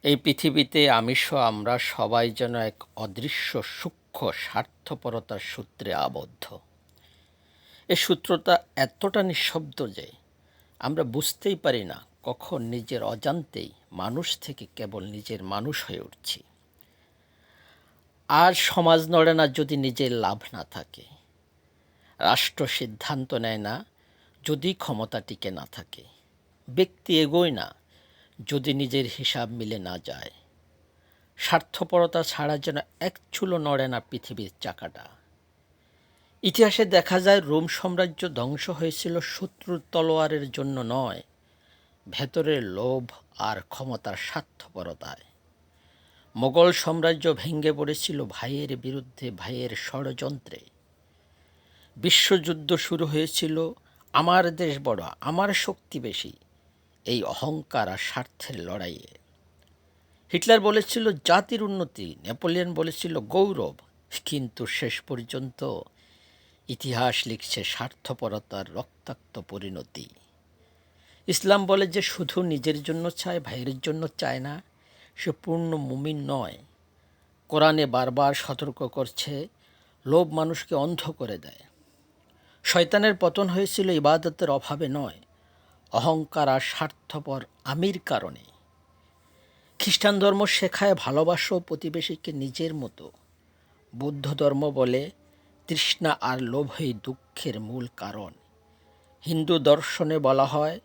এই পৃথিবীতে আমিষও আমরা সবাই যেন এক অদৃশ্য সূক্ষ্ম স্বার্থপরতার সূত্রে আবদ্ধ। এই সূত্রটা এতটা নিঃশব্দ যে আমরা বুঝতেই পারি না কখন নিজের অজান্তেই মানুষ থেকে কেবল নিজের মানুষ হয়ে উঠছি। আর সমাজ নড়ে না যদি নিজের লাভ না থাকে, রাষ্ট্র সিদ্ধান্ত নেয় না যদি ক্ষমতা টিকে না থাকে, ব্যক্তি এগোয় না যদি নিজের হিসাব মিলে না যায়। স্বার্থপরতা ছাড়া যেন এক চুলো নড়ে না পৃথিবীর চাকাটা। ইতিহাসে দেখা যায় রোম সাম্রাজ্য ধ্বংস হয়েছিল শত্রুর তলোয়ারের জন্য নয়, ভেতরের লোভ আর ক্ষমতার স্বার্থপরতায়। মোগল সাম্রাজ্য ভেঙে পড়েছিল ভাইয়ের বিরুদ্ধে ভাইয়ের ষড়যন্ত্রে। বিশ্বযুদ্ধ শুরু হয়েছিল আমার দেশ বড়, আমার শক্তি বেশি, এই অহংকার আর স্বার্থের লড়াইয়ে। হিটলার বলেছিল জাতির উন্নতি, নেপোলিয়ন বলেছিল গৌরব, কিন্তু শেষ পর্যন্ত ইতিহাস লিখছে স্বার্থপরতার রক্তাক্ত পরিণতি। ইসলাম বলে যে শুধু নিজের জন্য চায়, ভাইয়ের জন্য চায় না, সে পূর্ণ মুমিন নয়। কোরআনে বারবার সতর্ক করছে, লোভ মানুষকে অন্ধ করে দেয়। শয়তানের পতন হয়েছিল ইবাদতের অভাবে নয়, অহংকার আর স্বার্থপর আমির কারণে। খ্রিস্টান ধর্ম শেখায় ভালোবাসো প্রতিবেশীকে নিজের মতো। বৌদ্ধ ধর্ম বলে তৃষ্ণা আর লোভই দুঃখের মূল কারণ। হিন্দু দর্শনে বলা হয়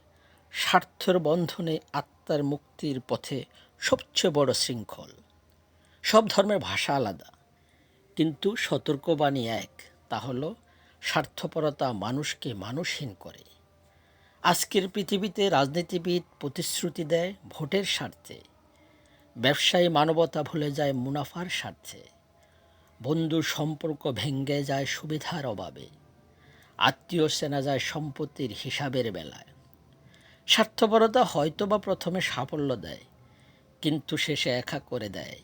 স্বার্থের বন্ধনে আত্মার মুক্তির পথে সবচেয়ে বড় শৃঙ্খল। সব ধর্মের ভাষা আলাদা, কিন্তু সতর্কবাণী এক, তা হলো স্বার্থপরতা মানুষকে মানুষহীন করে। আজকের পৃথিবীতে রাজনীতিবিদ প্রতিশ্রুতি দেয় ভোটের স্বার্থে, ব্যবসায়ী মানবতা ভুলে যায় মুনাফার স্বার্থে, বন্ধুর সম্পর্ক ভেঙে যায় সুবিধার অভাবে, আত্মীয় চেনা যায় সম্পত্তির হিসাবের বেলায়। স্বার্থপরতা হয়তোবা প্রথমে সাফল্য দেয়, কিন্তু শেষে একা করে দেয়।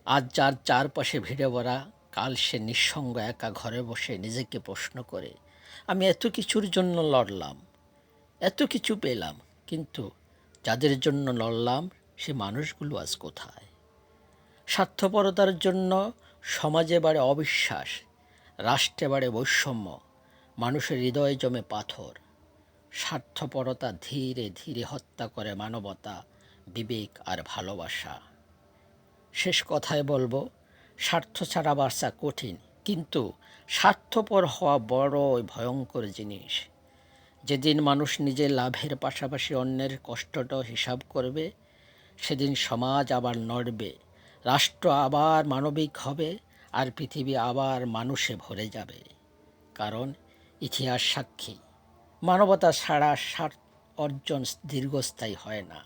আজ যার চারপাশে ভিড়ে ভরা, কাল সে নিঃসঙ্গ একা ঘরে বসে নিজেকে প্রশ্ন করে, আমি এত কিছুর জন্য লড়লাম, এত কিছু পেলাম, কিন্তু যাদের জন্য লড়লাম সে মানুষগুলো আজ কোথায়? স্বার্থপরতার জন্য সমাজে বাড়ে অবিশ্বাস, রাষ্ট্রে বাড়ে বৈষম্য, মানুষের হৃদয়ে জমে পাথর। স্বার্থপরতা ধীরে ধীরে হত্যা করে মানবতা, বিবেক আর ভালোবাসা। শেষ কথায় বলবো, স্বার্থ ছাড়া বাঁচা কঠিন, কিন্তু স্বার্থপর হওয়া বড়ই ভয়ঙ্কর জিনিস। যেদিন মানুষ নিজের লাভের পাশাপাশি অন্যের কষ্টটাও হিসাব করবে, সেদিন সমাজ আবার নড়বে, রাষ্ট্র আবার মানবিক হবে, আর পৃথিবী আবার মানুষে ভরে যাবে। কারণ ইতিহাস সাক্ষী, মানবতা ছাড়া স্বার্থ অর্জন দীর্ঘস্থায়ী হয় না।